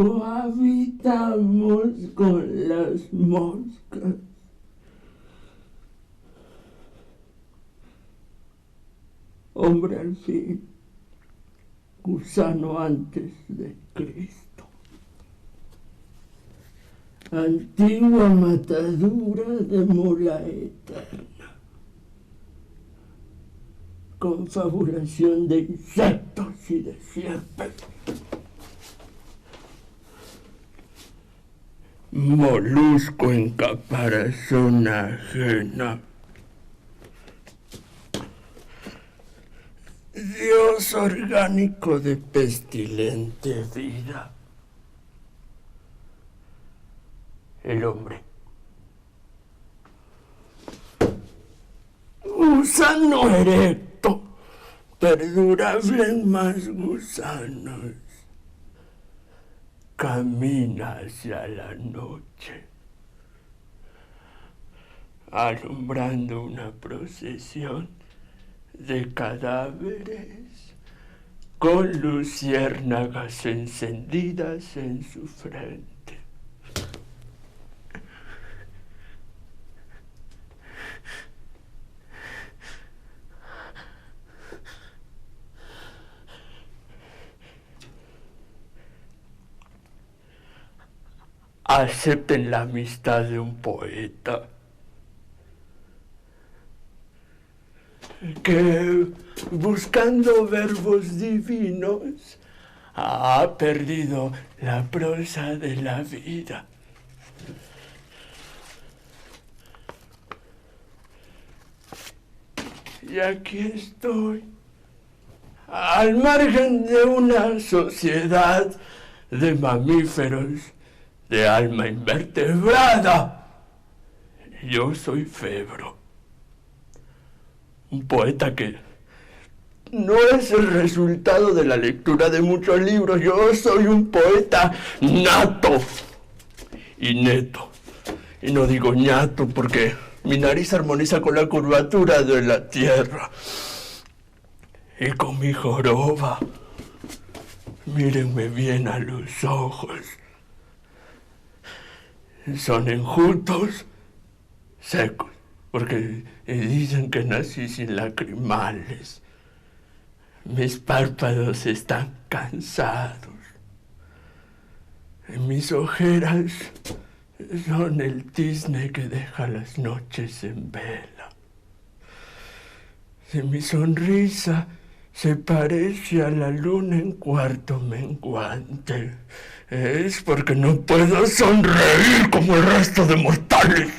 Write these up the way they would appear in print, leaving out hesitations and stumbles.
cohabitamos con las moscas. Hombre al fin, gusano antes de Cristo. Antigua matadura de mula eterna. Confabulación de insectos y de sierpes. Molusco en caparazón ajena. Dios orgánico de pestilente vida. El hombre. Gusano erecto, perdurable en más gusanos. Camina hacia la noche, alumbrando una procesión de cadáveres con luciérnagas encendidas en su frente. Acepten la amistad de un poeta que, buscando verbos divinos, ha perdido la prosa de la vida. Y aquí estoy, al margen de una sociedad de mamíferos de alma invertebrada. Yo soy Febro, un poeta que no es el resultado de la lectura de muchos libros. Yo soy un poeta nato y neto. Y no digo ñato porque mi nariz armoniza con la curvatura de la tierra y con mi joroba. Mírenme bien a los ojos. Son enjutos, secos, porque dicen que nací sin lacrimales. Mis párpados están cansados. Mis ojeras son el tizne que deja las noches en vela. Si mi sonrisa se parece a la luna en cuarto menguante, es porque no puedo sonreír como el resto de mortales.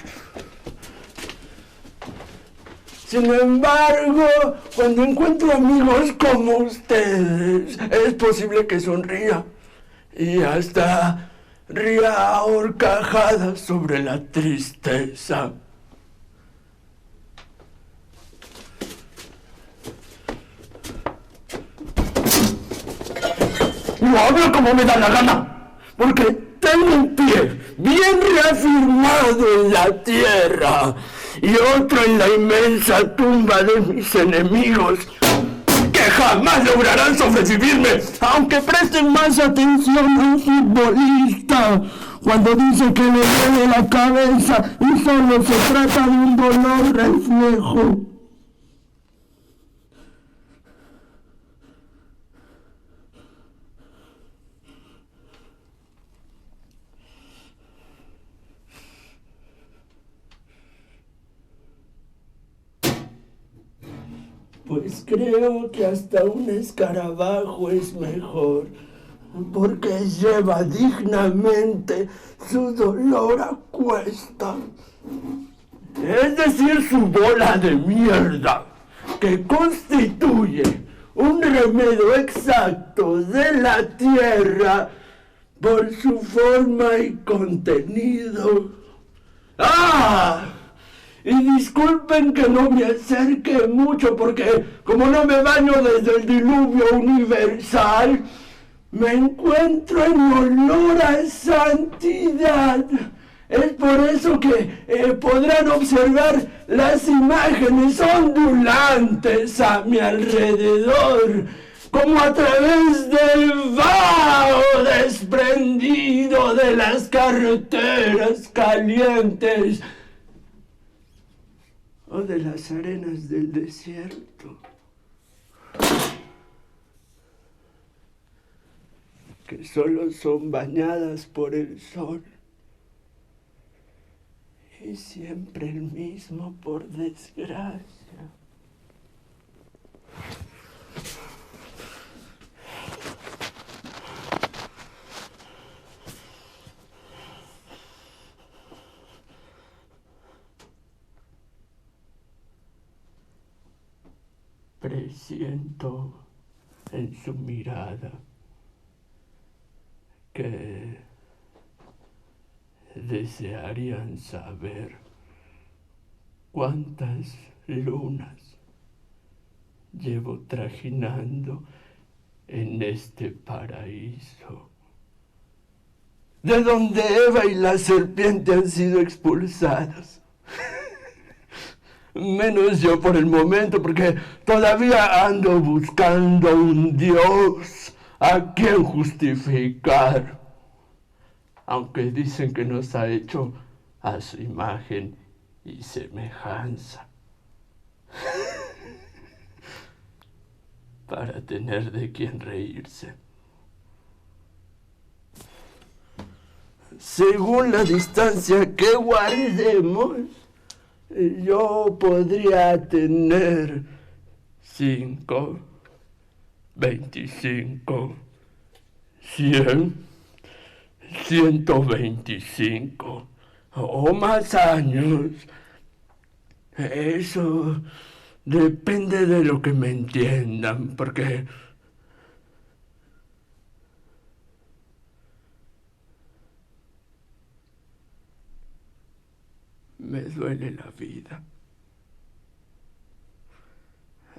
Sin embargo, cuando encuentro amigos como ustedes, es posible que sonría y hasta ría a horcajadas sobre la tristeza. No hablo como me da la gana, porque tengo un pie bien reafirmado en la tierra y otro en la inmensa tumba de mis enemigos, que jamás lograrán sobrevivirme, aunque presten más atención a un futbolista cuando dice que le duele la cabeza y solo se trata de un dolor reflejo. Pues creo que hasta un escarabajo es mejor, porque lleva dignamente su dolor a cuesta. Es decir, su bola de mierda, que constituye un remedio exacto de la tierra por su forma y contenido. ¡Ah! Y disculpen que no me acerque mucho porque como no me baño desde el diluvio universal, me encuentro en olor a santidad. Es por eso que podrán observar las imágenes ondulantes a mi alrededor, como a través del vaho desprendido de las carreteras calientes o de las arenas del desierto, que solo son bañadas por el sol, y siempre el mismo, por desgracia. Presiento en su mirada que desearían saber cuántas lunas llevo trajinando en este paraíso, de donde Eva y la serpiente han sido expulsadas. Menos yo por el momento, porque todavía ando buscando un Dios a quien justificar. Aunque dicen que nos ha hecho a su imagen y semejanza. Para tener de quién reírse. Según la distancia que guardemos, yo podría tener 5, 25, 100, 125 o más años. Eso depende de lo que me entiendan, porque me duele la vida,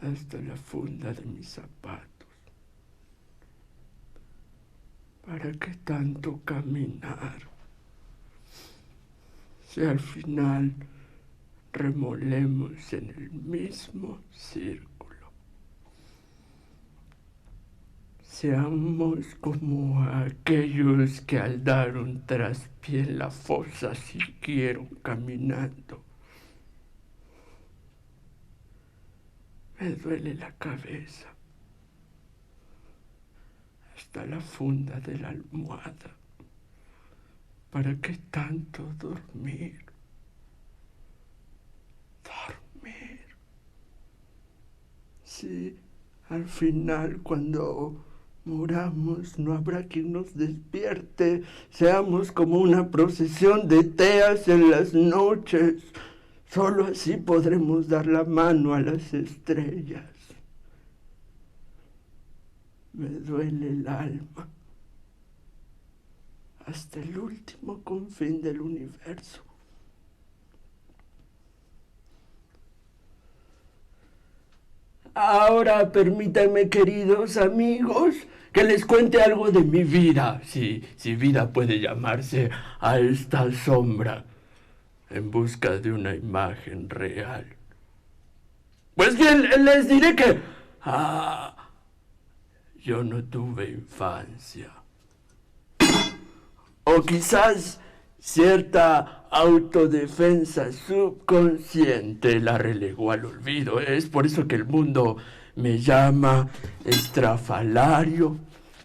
hasta la funda de mis zapatos. ¿Para qué tanto caminar? Si al final remolemos en el mismo círculo. Seamos como aquellos que al dar un traspié en la fosa siguieron caminando. Me duele la cabeza, hasta la funda de la almohada. ¿Para qué tanto dormir? Dormir. Sí, al final, cuando muramos, no habrá quien nos despierte. Seamos como una procesión de teas en las noches. Solo así podremos dar la mano a las estrellas. Me duele el alma, hasta el último confín del universo. Ahora permítanme, queridos amigos, que les cuente algo de mi vida, si vida puede llamarse a esta sombra, en busca de una imagen real. Pues bien, les diré que yo no tuve infancia. O quizás cierta autodefensa subconsciente la relegó al olvido. Es por eso que el mundo me llama estrafalario,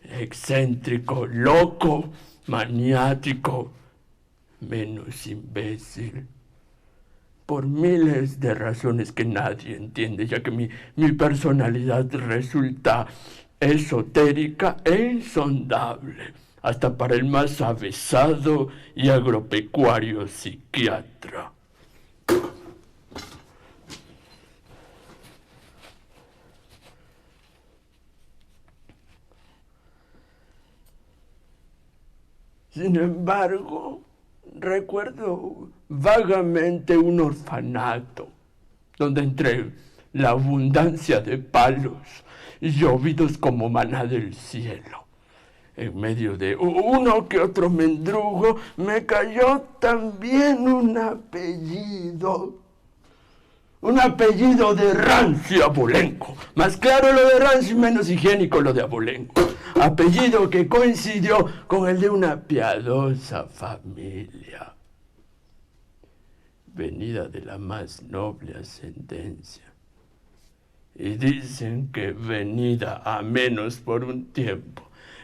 excéntrico, loco, maniático, menos imbécil. Por miles de razones que nadie entiende, ya que mi personalidad resulta esotérica e insondable, hasta para el más avesado y agropecuario psiquiatra. Sin embargo, recuerdo vagamente un orfanato, donde entre la abundancia de palos llovidos como maná del cielo, en medio de uno que otro mendrugo, me cayó también un apellido de rancio abolenco, Más claro lo de Rancio y menos higiénico lo de Abolengo, apellido que coincidió con el de una piadosa familia, venida de la más noble ascendencia. Y dicen que venida a menos por un tiempo,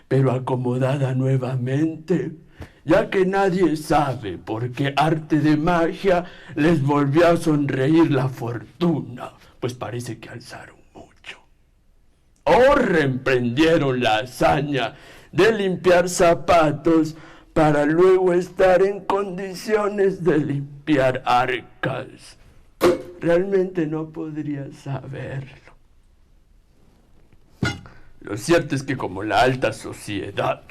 pero acomodada nuevamente, ya que nadie sabe por qué arte de magia les volvió a sonreír la fortuna, pues parece que alzaron mucho. O reemprendieron la hazaña de limpiar zapatos para luego estar en condiciones de limpiar arcas. Realmente no podría saberlo. Lo cierto es que como la alta sociedad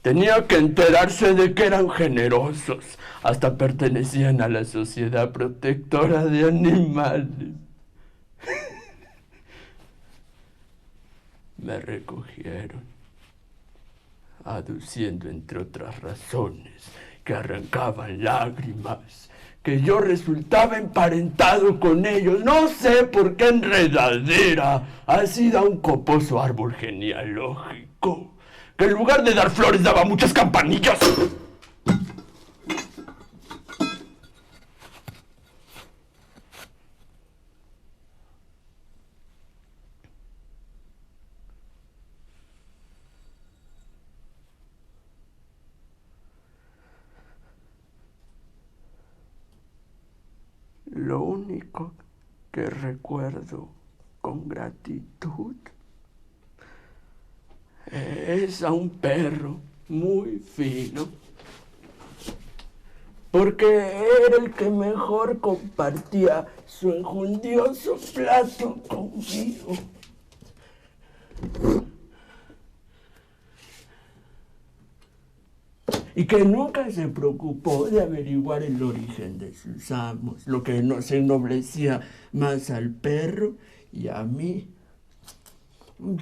tenía que enterarse de que eran generosos, hasta pertenecían a la Sociedad Protectora de Animales. Me recogieron, aduciendo entre otras razones que arrancaban lágrimas, que yo resultaba emparentado con ellos, no sé por qué enredadera, así da un coposo árbol genealógico, que en lugar de dar flores daba muchas campanillas. Lo único que recuerdo con gratitud es a un perro muy fino, porque era el que mejor compartía su enjundioso plato conmigo. Y que nunca se preocupó de averiguar el origen de sus amos, lo que nos ennoblecía más al perro y a mí,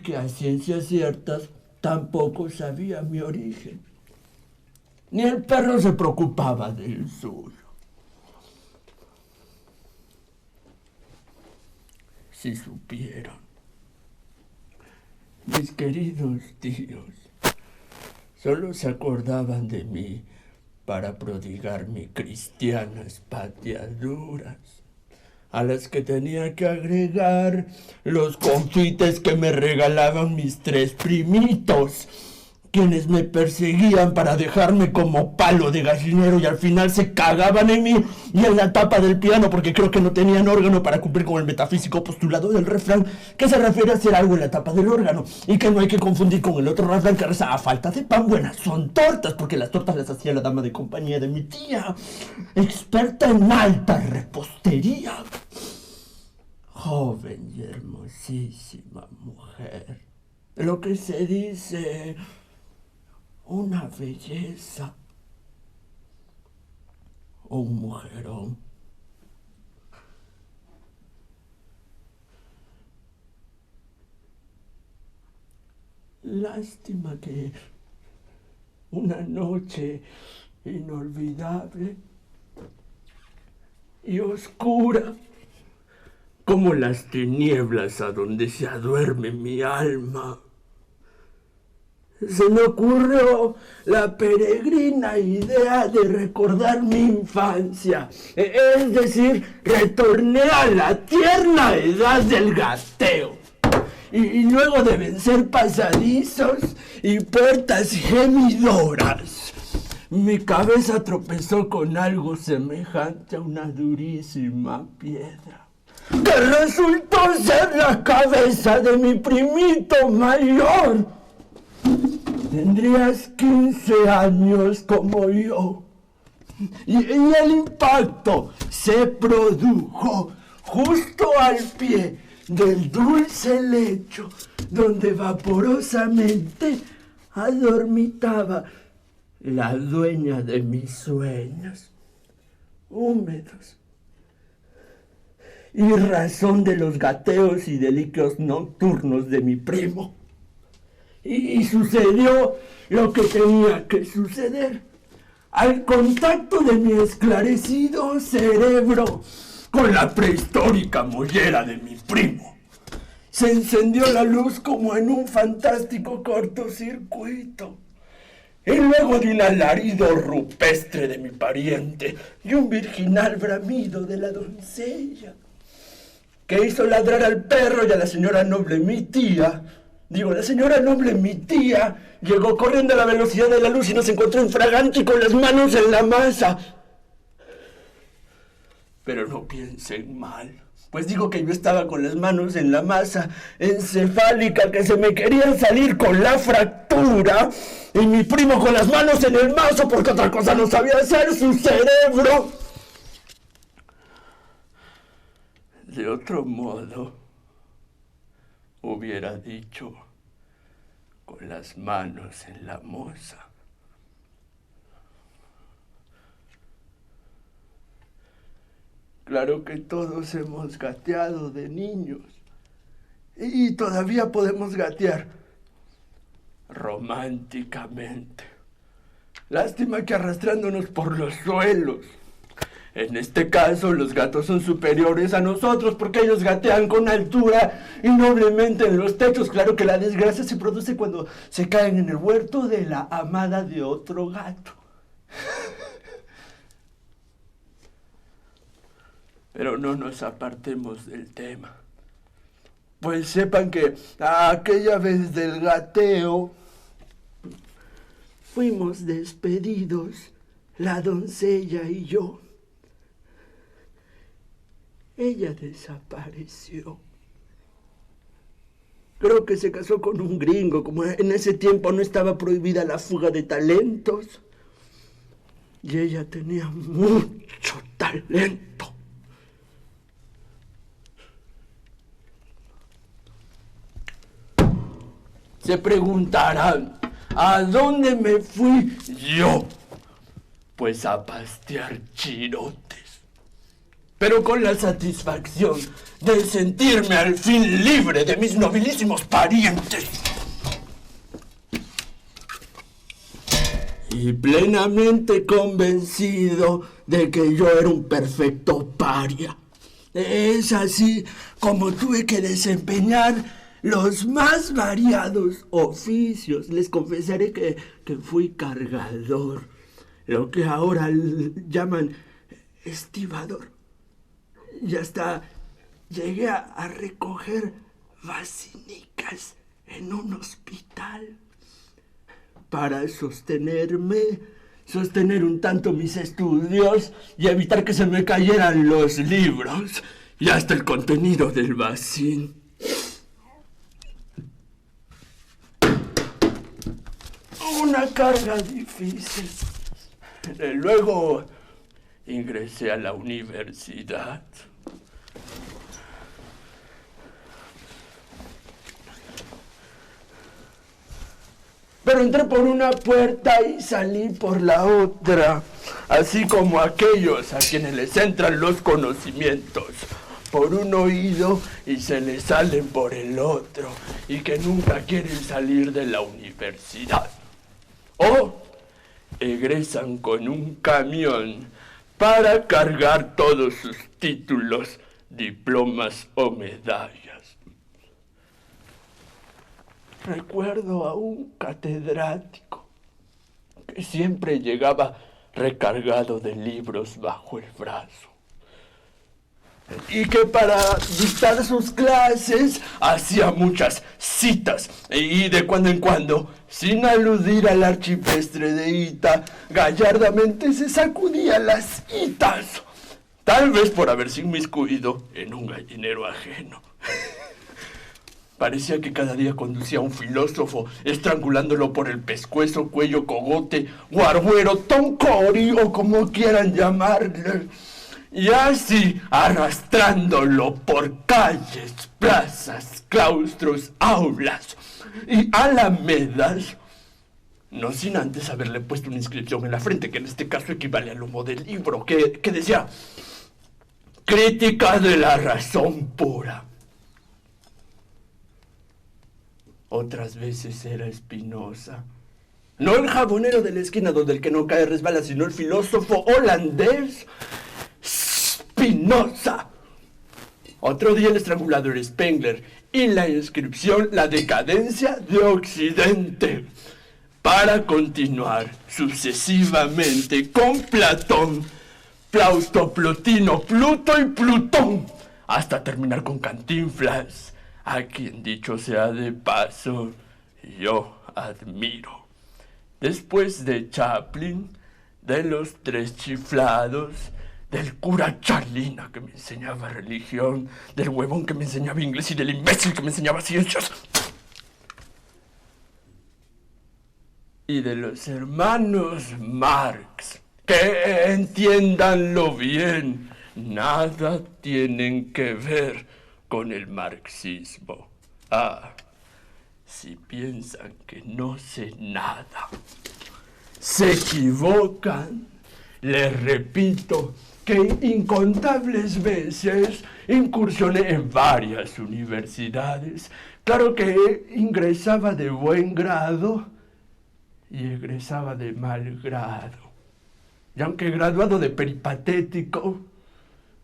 que a ciencias ciertas tampoco sabía mi origen. Ni el perro se preocupaba del suyo. Si supieran, mis queridos tíos solo se acordaban de mí para prodigarme cristianas pateaduras, a las que tenía que agregar los confites que me regalaban mis 3 primitos, quienes me perseguían para dejarme como palo de gallinero y al final se cagaban en mí y en la tapa del piano porque creo que no tenían órgano para cumplir con el metafísico postulado del refrán que se refiere a hacer algo en la tapa del órgano y que no hay que confundir con el otro refrán que reza: a falta de pan buenas son tortas, porque las tortas las hacía la dama de compañía de mi tía, experta en alta repostería. Joven y hermosísima mujer, lo que se dice una belleza, un mujerón. Lástima que una noche inolvidable y oscura, como las tinieblas a donde se aduerme mi alma, se me ocurrió la peregrina idea de recordar mi infancia, es decir, retorné a la tierna edad del gateo. Y luego de vencer pasadizos y puertas gemidoras, mi cabeza tropezó con algo semejante a una durísima piedra, que resultó ser la cabeza de mi primito mayor. Tendrías 15 años como yo. Y el impacto se produjo justo al pie del dulce lecho donde vaporosamente adormitaba la dueña de mis sueños, húmedos, y razón de los gateos y deliquios nocturnos de mi primo. Y sucedió lo que tenía que suceder. Al contacto de mi esclarecido cerebro con la prehistórica mollera de mi primo, Se encendió la luz como en un fantástico cortocircuito. Y luego de un alarido rupestre de mi pariente y un virginal bramido de la doncella, que hizo ladrar al perro y a la señora noble mi tía, llegó corriendo a la velocidad de la luz y nos encontró infraganti con las manos en la masa. Pero no piensen mal, pues digo que yo estaba con las manos en la masa encefálica, que se me quería salir con la fractura, y mi primo con las manos en el mazo porque otra cosa no sabía hacer su cerebro. De otro modo, hubiera dicho, con las manos en la moza. Claro que todos hemos gateado de niños y todavía podemos gatear románticamente. Lástima que arrastrándonos por los suelos. En este caso, los gatos son superiores a nosotros porque ellos gatean con altura y noblemente en los techos. Claro que la desgracia se produce cuando se caen en el huerto de la amada de otro gato. Pero no nos apartemos del tema. Pues sepan que aquella vez del gateo fuimos despedidos, la doncella y yo. Ella desapareció. Creo que se casó con un gringo, como en ese tiempo no estaba prohibida la fuga de talentos. Y ella tenía mucho talento. Se preguntarán, ¿a dónde me fui yo? Pues a pastear chirotes, pero con la satisfacción de sentirme al fin libre de mis nobilísimos parientes. Y plenamente convencido de que yo era un perfecto paria. Es así como tuve que desempeñar los más variados oficios. Les confesaré que fui cargador, lo que ahora llaman estibador. Y hasta llegué a recoger vacinicas en un hospital para sostener un tanto mis estudios y evitar que se me cayeran los libros y hasta el contenido del vacín. Una carga difícil. Luego ingresé a la universidad. Pero entré por una puerta y salí por la otra, así como aquellos a quienes les entran los conocimientos por un oído y se les salen por el otro, y que nunca quieren salir de la universidad. O egresan con un camión para cargar todos sus títulos, diplomas o medallas. Recuerdo a un catedrático que siempre llegaba recargado de libros bajo el brazo y que para dictar sus clases hacía muchas citas y de cuando en cuando, sin aludir al archipestre de Ita, gallardamente se sacudía las itas, tal vez por haberse inmiscuido en un gallinero ajeno. Parecía que cada día conducía a un filósofo, estrangulándolo por el pescuezo, cuello, cogote, guarguero, toncori o como quieran llamarle. Y así, arrastrándolo por calles, plazas, claustros, aulas y alamedas, no sin antes haberle puesto una inscripción en la frente, que en este caso equivale al lomo del libro, que decía: Crítica de la razón pura. Otras veces era Spinoza. No el jabonero de la esquina donde el que no cae resbala, sino el filósofo holandés Spinoza. Otro día el estrangulador Spengler y la inscripción La decadencia de Occidente. Para continuar sucesivamente con Platón, Plauto, Plotino, Pluto y Plutón, hasta terminar con Cantinflas, a quien dicho sea de paso, yo admiro. Después de Chaplin, de los tres chiflados, del cura Charlina que me enseñaba religión, del huevón que me enseñaba inglés y del imbécil que me enseñaba ciencias, y de los hermanos Marx, que entiéndanlo bien, nada tienen que ver con el marxismo. Si piensan que no sé nada, se equivocan. Les repito que incontables veces incursioné en varias universidades. Claro que ingresaba de buen grado y egresaba de mal grado. Y aunque graduado de peripatético,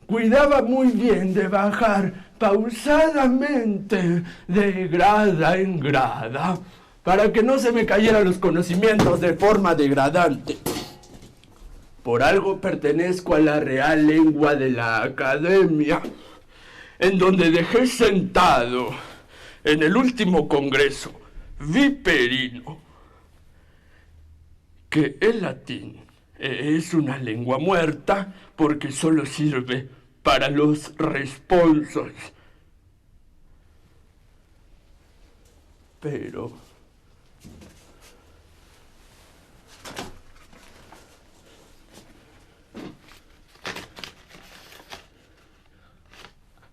cuidaba muy bien de bajar pausadamente de grada en grada para que no se me cayeran los conocimientos de forma degradante. Por algo pertenezco a la Real Lengua de la Academia, en donde dejé sentado en el último congreso viperino que el latín es una lengua muerta porque solo sirve para los responsos. Pero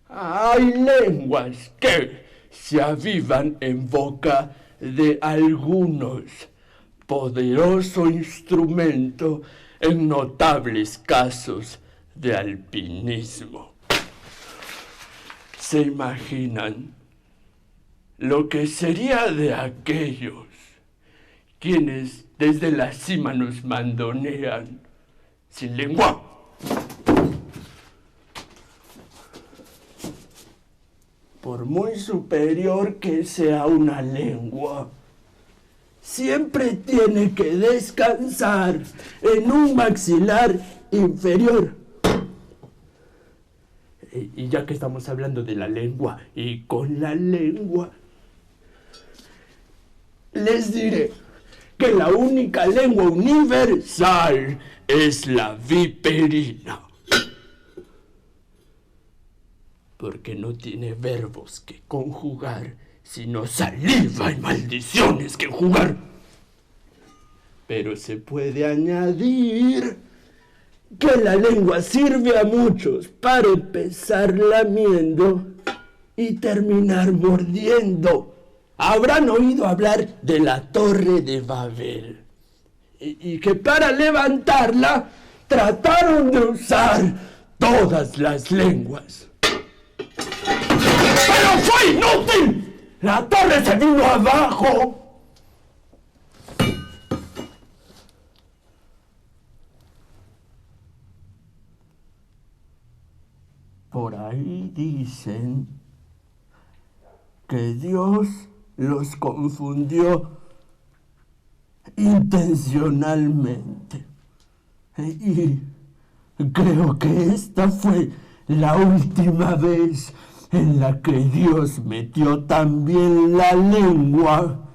hay lenguas que se avivan en boca de algunos, poderoso instrumento en notables casos de alpinismo. ¿Se imaginan lo que sería de aquellos quienes desde la cima nos mandonean sin lengua? Por muy superior que sea una lengua, siempre tiene que descansar en un maxilar inferior. Y ya que estamos hablando de la lengua y con la lengua, les diré que la única lengua universal es la viperina. Porque no tiene verbos que conjugar, sino saliva y maldiciones que enjugar. Pero se puede añadir que la lengua sirve a muchos para empezar lamiendo y terminar mordiendo. Habrán oído hablar de la Torre de Babel y que para levantarla trataron de usar todas las lenguas. ¡Pero fue inútil! ¡La torre se vino abajo! Por ahí dicen que Dios los confundió intencionalmente. Y creo que esta fue la última vez en la que Dios metió también la lengua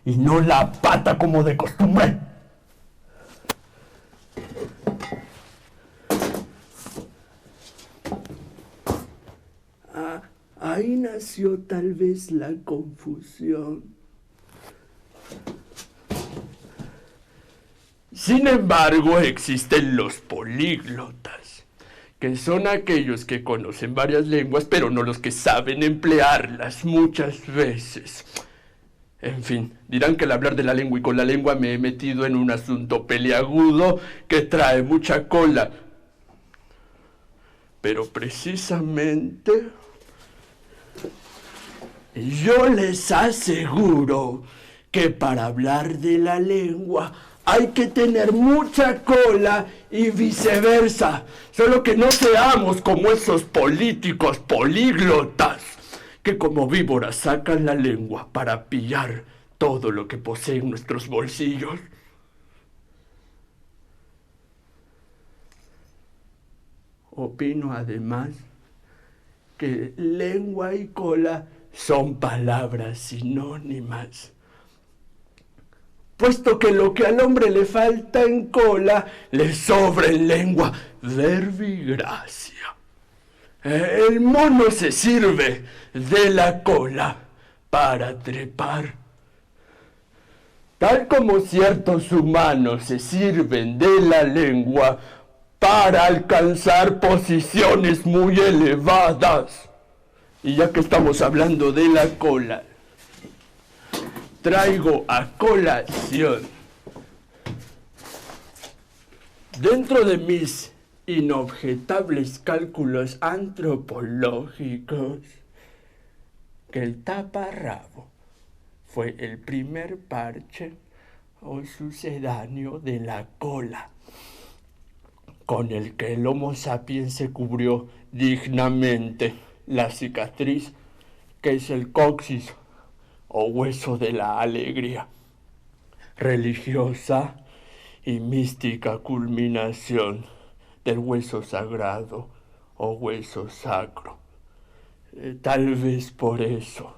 y no la pata como de costumbre. Ahí nació tal vez la confusión. Sin embargo, existen los políglotas, que son aquellos que conocen varias lenguas, pero no los que saben emplearlas muchas veces. En fin, dirán que al hablar de la lengua y con la lengua me he metido en un asunto peliagudo que trae mucha cola. Pero precisamente yo les aseguro que para hablar de la lengua hay que tener mucha cola y viceversa. Solo que no seamos como esos políticos políglotas que como víboras sacan la lengua para pillar todo lo que poseen nuestros bolsillos. Opino además que lengua y cola son palabras sinónimas, puesto que lo que al hombre le falta en cola, le sobra en lengua, verbigracia. El mono se sirve de la cola para trepar, tal como ciertos humanos se sirven de la lengua para alcanzar posiciones muy elevadas. Y ya que estamos hablando de la cola, traigo a colación, dentro de mis inobjetables cálculos antropológicos, que el taparrabo fue el primer parche o sucedáneo de la cola, con el que el Homo sapiens se cubrió dignamente la cicatriz que es el coxis o hueso de la alegría, religiosa y mística culminación del hueso sagrado o hueso sacro. Tal vez por eso,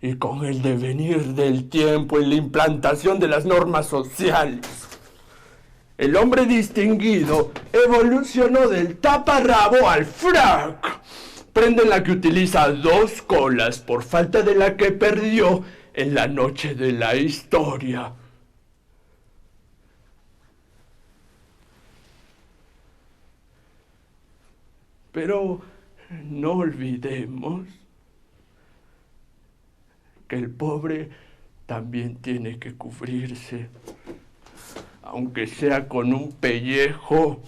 y con el devenir del tiempo y la implantación de las normas sociales, el hombre distinguido evolucionó del taparrabo al frac, prenda en la que utiliza dos colas por falta de la que perdió en la noche de la historia. Pero no olvidemos que el pobre también tiene que cubrirse, aunque sea con un pellejo.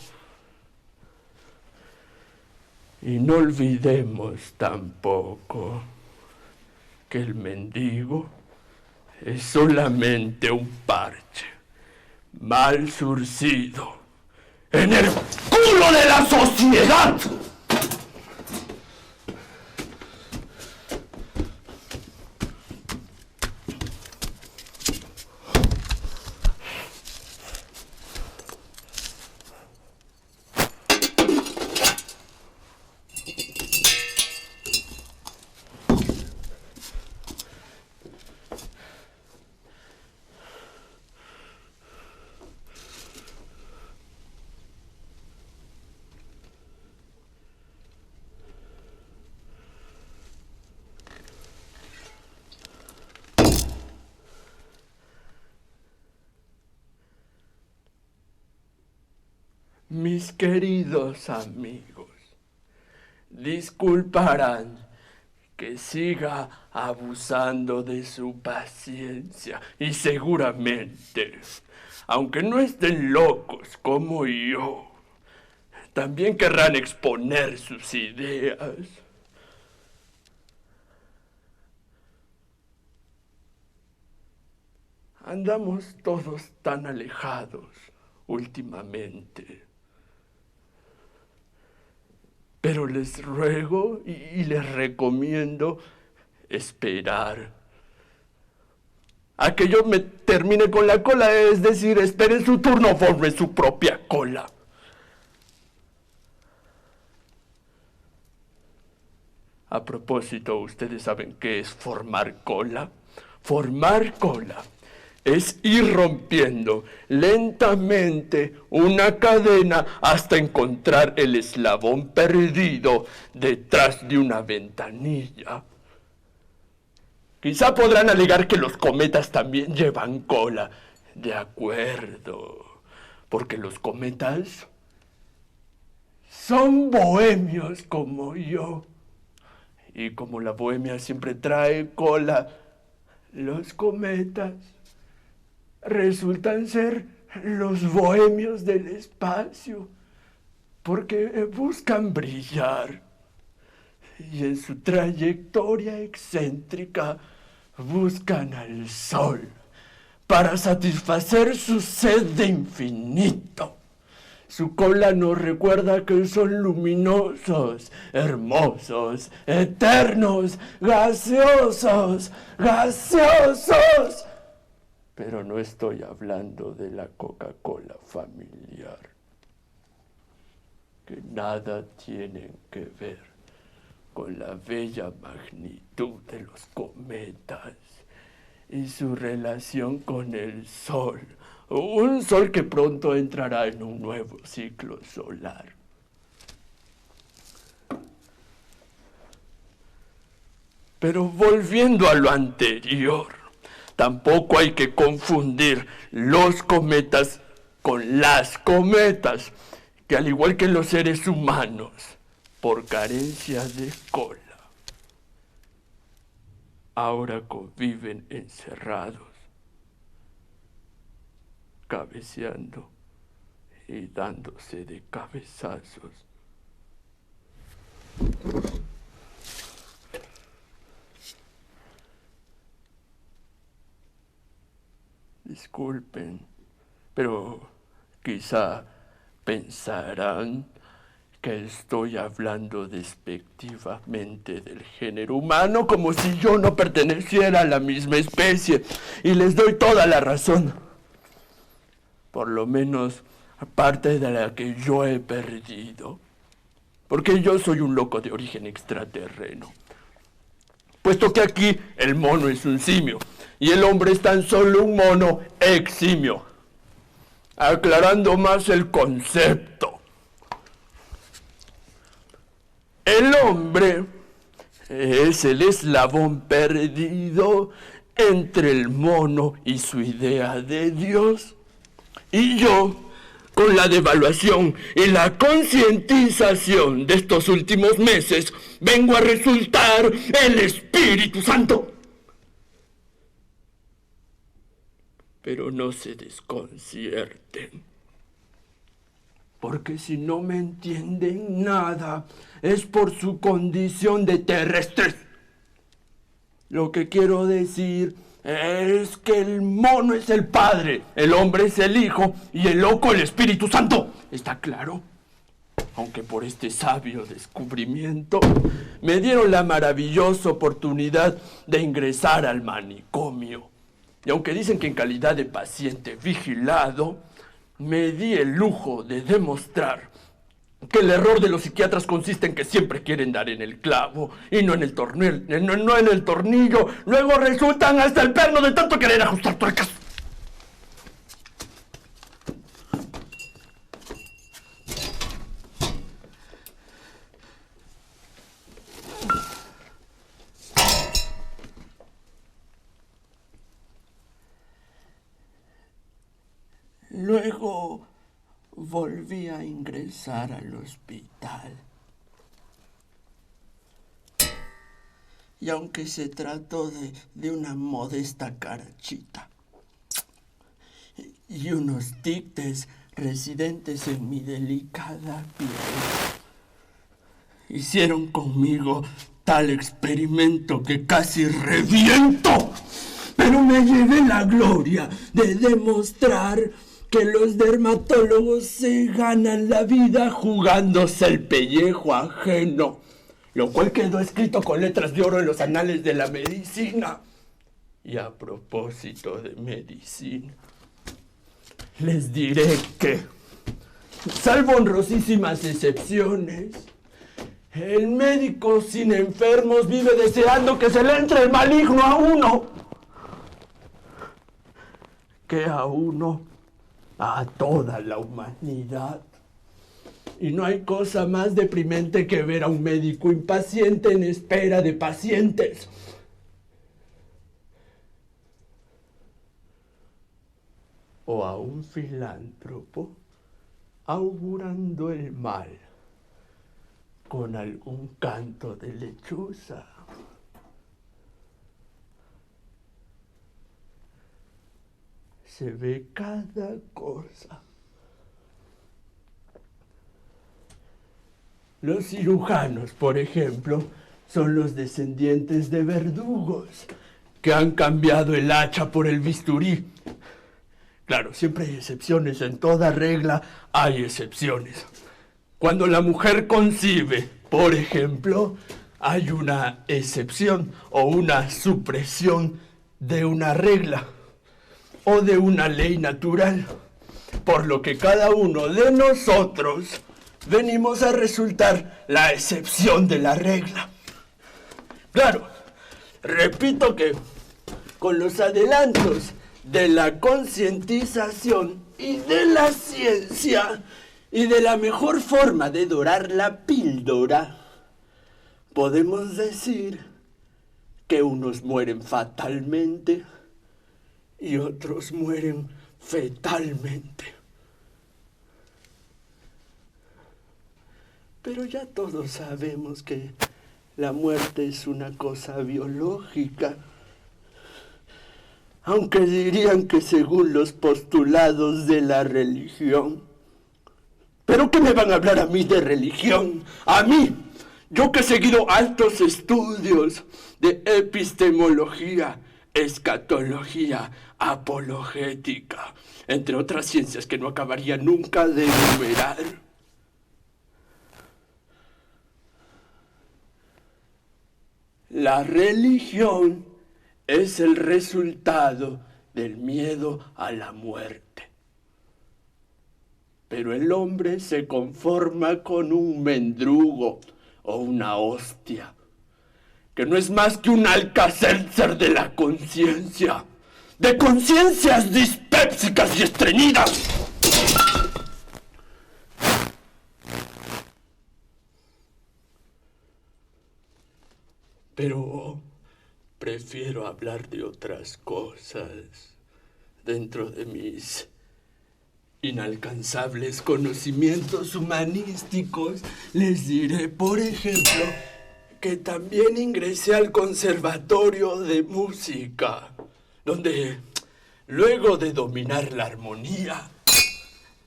Y no olvidemos tampoco que el mendigo es solamente un parche mal surcido en el culo de la sociedad. Mis queridos amigos, disculparán que siga abusando de su paciencia y seguramente, aunque no estén locos como yo, también querrán exponer sus ideas. Andamos todos tan alejados últimamente. Pero les ruego y les recomiendo esperar a que yo me termine con la cola, es decir, esperen su turno, formen su propia cola. A propósito, ¿ustedes saben qué es formar cola? Formar cola es ir rompiendo lentamente una cadena hasta encontrar el eslabón perdido detrás de una ventanilla. Quizá podrán alegar que los cometas también llevan cola. De acuerdo, porque los cometas son bohemios como yo. Y como la bohemia siempre trae cola, los cometas resultan ser los bohemios del espacio, porque buscan brillar y en su trayectoria excéntrica buscan al sol para satisfacer su sed de infinito. Su cola nos recuerda que son luminosos, hermosos, eternos, gaseosos, gaseosos. Pero no estoy hablando de la Coca-Cola familiar, que nada tienen que ver con la bella magnitud de los cometas y su relación con el Sol. Un Sol que pronto entrará en un nuevo ciclo solar. Pero volviendo a lo anterior, tampoco hay que confundir los cometas con las cometas, que al igual que los seres humanos, por carencia de cola, ahora conviven encerrados, cabeceando y dándose de cabezazos. Disculpen, pero quizá pensarán que estoy hablando despectivamente del género humano, como si yo no perteneciera a la misma especie, y les doy toda la razón. Por lo menos aparte de la que yo he perdido, porque yo soy un loco de origen extraterreno. Puesto que aquí el mono es un simio, y el hombre es tan solo un mono eximio. Aclarando más el concepto. El hombre es el eslabón perdido entre el mono y su idea de Dios. Y yo, con la devaluación y la concientización de estos últimos meses, vengo a resultar el Espíritu Santo. Pero no se desconcierten, porque si no me entienden nada, es por su condición de terrestres. Lo que quiero decir es que el mono es el Padre, el hombre es el Hijo y el loco el Espíritu Santo. ¿Está claro? Aunque por este sabio descubrimiento me dieron la maravillosa oportunidad de ingresar al manicomio. Y aunque dicen que en calidad de paciente vigilado, me di el lujo de demostrar que el error de los psiquiatras consiste en que siempre quieren dar en el clavo y no en el tornillo. Luego resultan hasta el perno de tanto querer ajustar tuercas. Luego volví a ingresar al hospital. Y aunque se trató de una modesta carachita y unos tictes residentes en mi delicada piel, hicieron conmigo tal experimento que casi reviento. Pero me llevé la gloria de demostrar que los dermatólogos se ganan la vida jugándose el pellejo ajeno, lo cual quedó escrito con letras de oro en los anales de la medicina. Y a propósito de medicina, les diré que, salvo honrosísimas excepciones, el médico sin enfermos vive deseando que se le entre el maligno a uno. Que a uno, a toda la humanidad. Y no hay cosa más deprimente que ver a un médico impaciente en espera de pacientes. O a un filántropo augurando el mal con algún canto de lechuza. Se ve cada cosa. Los cirujanos, por ejemplo, son los descendientes de verdugos que han cambiado el hacha por el bisturí Claro, siempre hay excepciones, en toda regla hay excepciones. Cuando la mujer concibe, por ejemplo, hay una excepción o una supresión de una regla o de una ley natural, por lo que cada uno de nosotros venimos a resultar la excepción de la regla. Claro, repito que con los adelantos de la concientización y de la ciencia y de la mejor forma de dorar la píldora, podemos decir que unos mueren fatalmente y otros mueren fetalmente. Pero ya todos sabemos que la muerte es una cosa biológica, aunque dirían que según los postulados de la religión. ¿Pero qué me van a hablar a mí de religión? A mí, yo que he seguido altos estudios de epistemología, escatología, apologética, entre otras ciencias que no acabaría nunca de enumerar. La religión es el resultado del miedo a la muerte. Pero el hombre se conforma con un mendrugo o una hostia, que no es más que un Alka-Seltzer de la conciencia, de conciencias dispépsicas y estreñidas. Pero prefiero hablar de otras cosas dentro de mis inalcanzables conocimientos humanísticos. Les diré, por ejemplo, que también ingresé al Conservatorio de Música, donde, luego de dominar la armonía,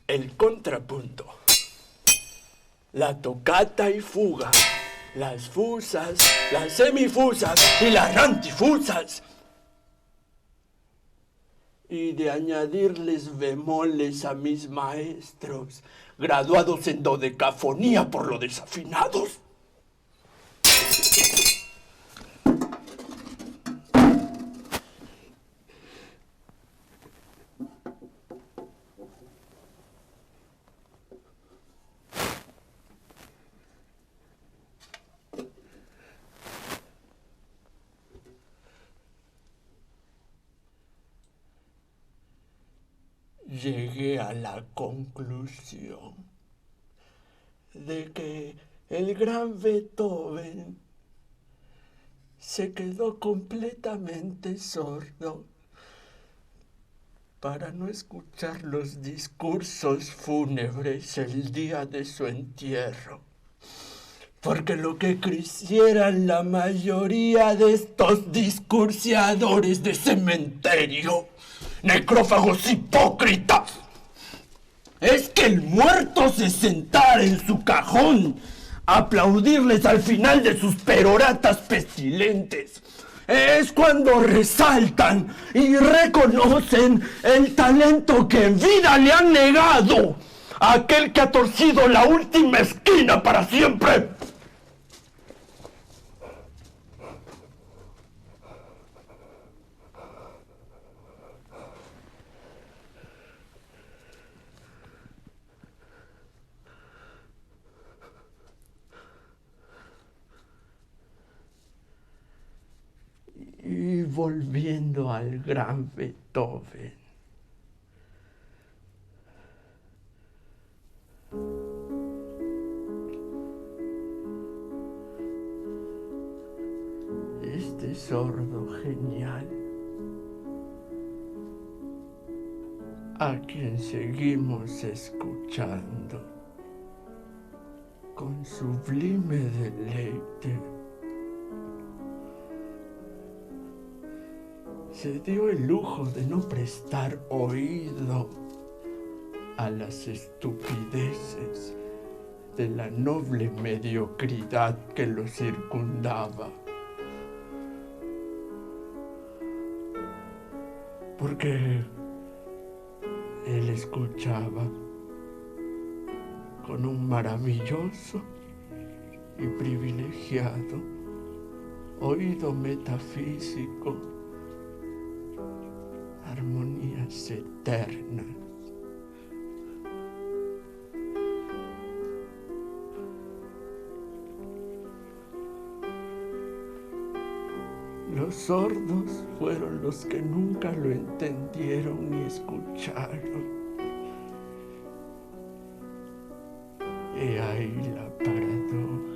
el contrapunto, la tocata y fuga, las fusas, las semifusas y las antifusas, y de añadirles bemoles a mis maestros, graduados en dodecafonía por lo desafinados. Llegué a la conclusión de que el gran Beethoven se quedó completamente sordo para no escuchar los discursos fúnebres el día de su entierro. Porque lo que quisieran la mayoría de estos discursiadores de cementerio, necrófagos hipócritas, es que el muerto se sentara en su cajón a aplaudirles al final de sus peroratas pestilentes. Es cuando resaltan y reconocen el talento que en vida le han negado a aquel que ha torcido la última esquina para siempre. Y volviendo al gran Beethoven, este sordo genial, a quien seguimos escuchando con sublime deleite, se dio el lujo de no prestar oído a las estupideces de la noble mediocridad que lo circundaba. Porque Él escuchaba con un maravilloso y privilegiado oído metafísico armonías eternas. Los sordos fueron los que nunca lo entendieron ni escucharon. He ahí la paradoja.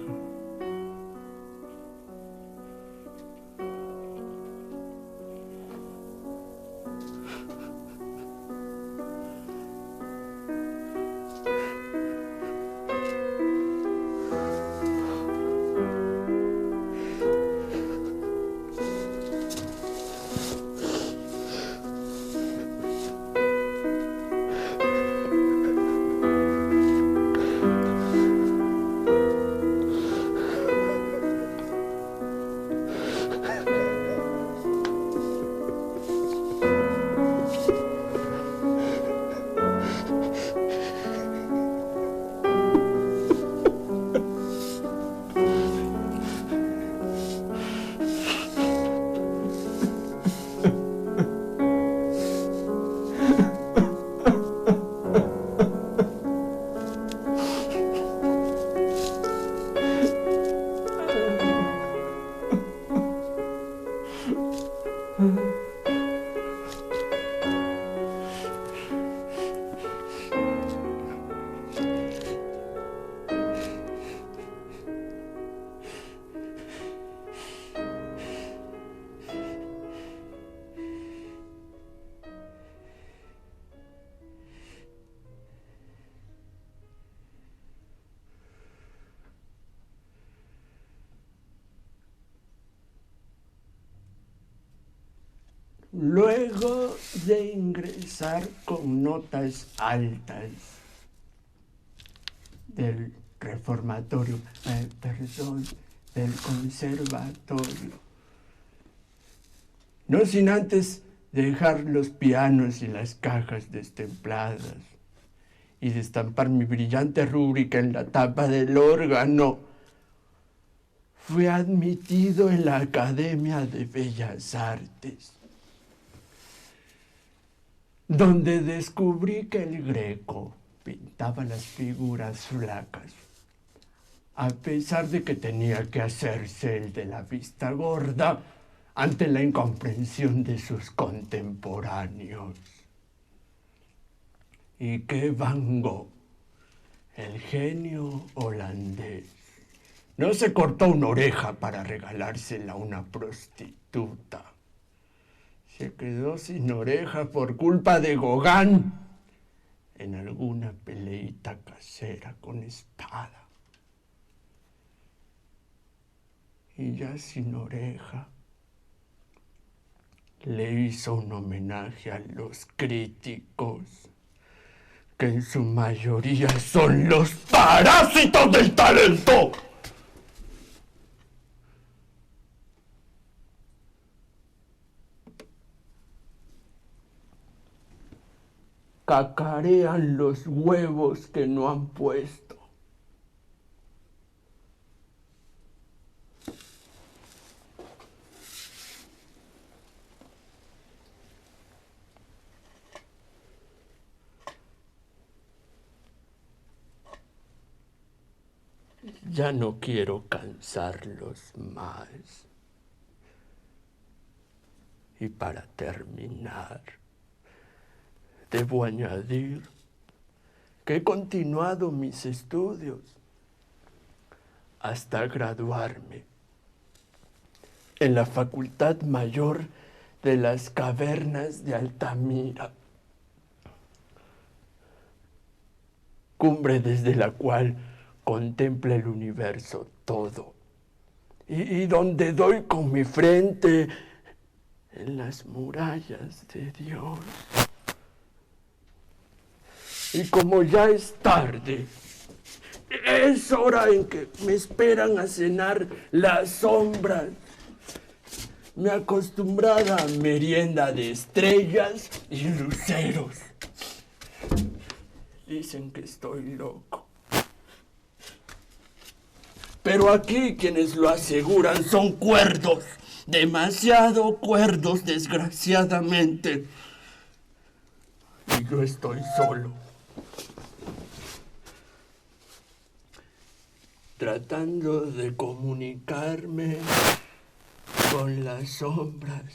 Luego de ingresar con notas altas del reformatorio, del conservatorio, no sin antes dejar los pianos y las cajas destempladas y de estampar mi brillante rúbrica en la tapa del órgano, fui admitido en la Academia de Bellas Artes, donde descubrí que el Greco pintaba las figuras flacas, a pesar de que tenía que hacerse el de la vista gorda ante la incomprensión de sus contemporáneos. Y que Van Gogh, el genio holandés, no se cortó una oreja para regalársela a una prostituta. Se quedó sin oreja por culpa de Gauguin en alguna peleita casera con espada. Y ya sin oreja, le hizo un homenaje a los críticos, que en su mayoría son los parásitos del talento. Cacarean los huevos que no han puesto. Ya no quiero cansarlos más. Y para terminar, debo añadir que he continuado mis estudios hasta graduarme en la Facultad Mayor de las Cavernas de Altamira, cumbre desde la cual contempla el universo todo, y donde doy con mi frente en las murallas de Dios. Y como ya es tarde, es hora en que me esperan a cenar las sombras, mi acostumbrada merienda de estrellas y luceros. dicen que estoy loco. Pero aquí quienes lo aseguran son cuerdos, demasiado cuerdos, desgraciadamente. Y yo estoy solo, tratando de comunicarme con las sombras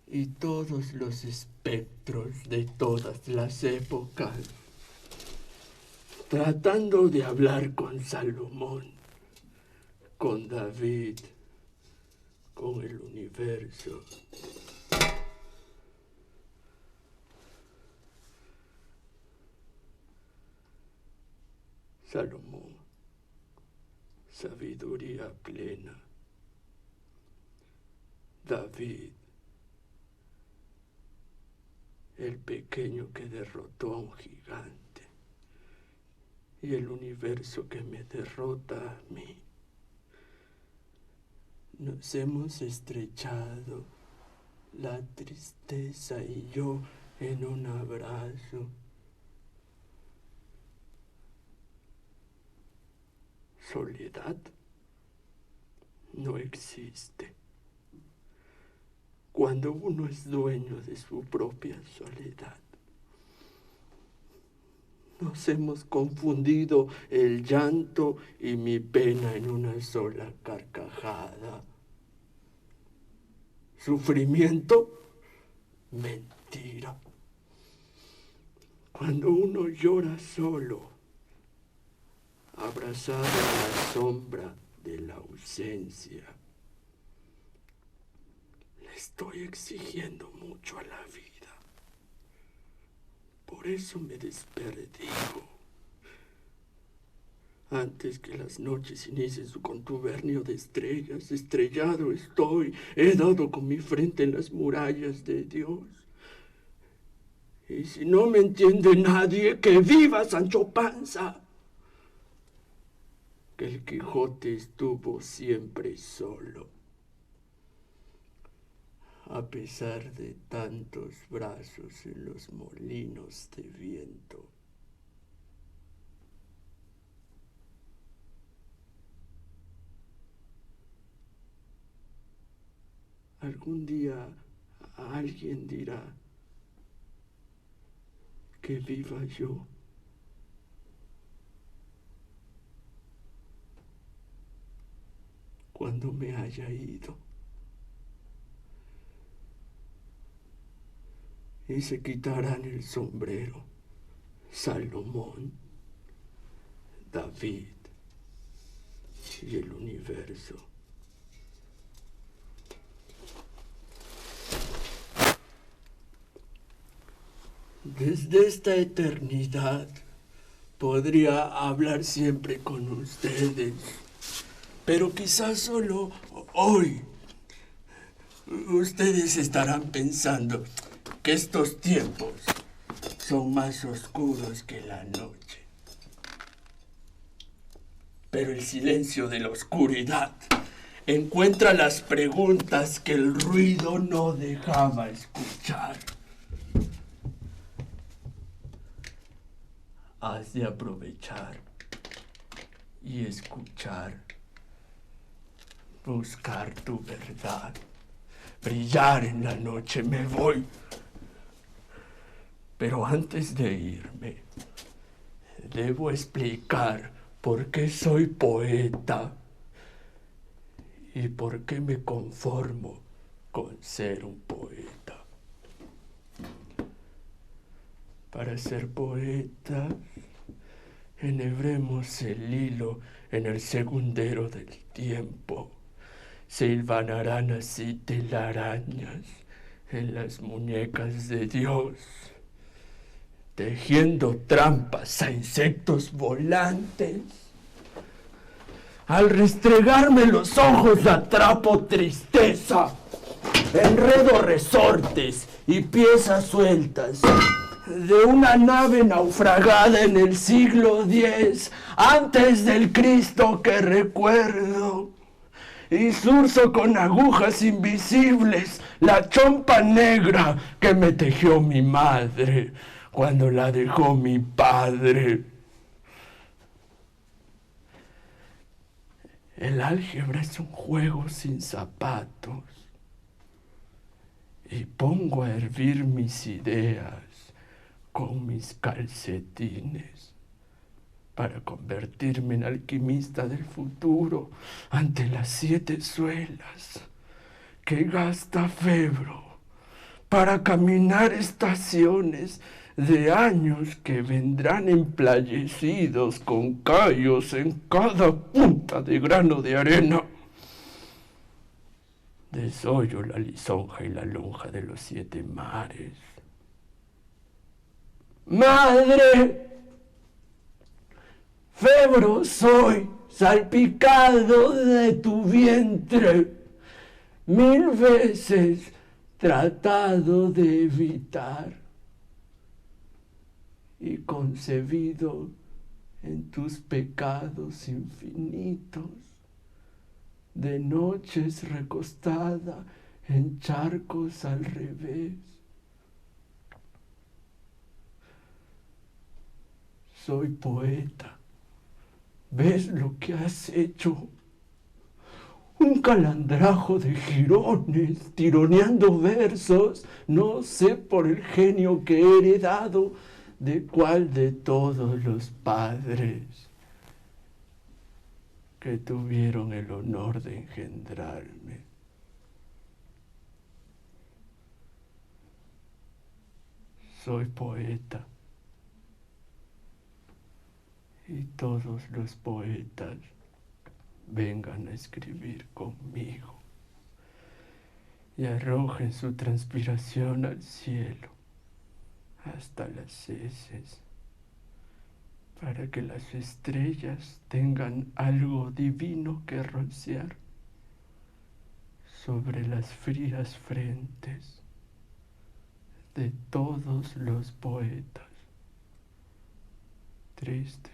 y todos los espectros de todas las épocas, tratando de hablar con Salomón, con David, con el universo. Salomón, sabiduría plena. David, el pequeño que derrotó a un gigante. Y el universo que me derrota a mí. Nos hemos estrechado, la tristeza y yo, en un abrazo. Soledad no existe. Cuando uno es dueño de su propia soledad. Nos hemos confundido el llanto y mi pena en una sola carcajada. Sufrimiento, mentira. Cuando uno llora solo, abrazado a la sombra de la ausencia, le estoy exigiendo mucho a la vida. Por eso me desperdigo. Antes que las noches inicien su contubernio de estrellas, estrellado estoy, he dado con mi frente en las murallas de Dios. Y si no me entiende nadie, que viva Sancho Panza. Que el Quijote estuvo siempre solo. A pesar de tantos brazos en los molinos de viento. Algún día alguien dirá que viva yo. Cuando me haya ido. Y se quitarán el sombrero Salomón, David y el universo. Desde esta eternidad podría hablar siempre con ustedes, pero quizás solo hoy ustedes estarán pensando que estos tiempos son más oscuros que la noche. Pero el silencio de la oscuridad encuentra las preguntas que el ruido no dejaba escuchar. Has de aprovechar y escuchar, buscar tu verdad, brillar en la noche. Me voy. Pero antes de irme, debo explicar por qué soy poeta y por qué me conformo con ser un poeta. Para ser poeta, enhebremos el hilo en el segundero del tiempo. Se hilvanarán así telarañas en las muñecas de Dios, tejiendo trampas a insectos volantes. Al restregarme los ojos atrapo tristeza, enredo resortes y piezas sueltas de una nave naufragada en el siglo X, antes del Cristo que recuerdo, y zurzo con agujas invisibles la chompa negra que me tejió mi madre, cuando la dejó mi padre. El álgebra es un juego sin zapatos y pongo a hervir mis ideas con mis calcetines para convertirme en alquimista del futuro ante las 7 suelas que gasta Febro para caminar estaciones de años que vendrán emplayecidos con callos en cada punta de grano de arena. Desollo la lisonja y la lonja de los 7 mares. ¡Madre! Febro soy, salpicado de tu vientre, 1000 veces tratado de evitar y concebido en tus pecados infinitos, de noches recostada en charcos al revés. Soy poeta. ¿Ves lo que has hecho? Un calandrajo de jirones tironeando versos, no sé por el genio que he heredado de cuál de todos los padres que tuvieron el honor de engendrarme. Soy poeta y todos los poetas vengan a escribir conmigo y arrojen su transpiración al cielo hasta las heces, para que las estrellas tengan algo divino que rociar sobre las frías frentes de todos los poetas tristes.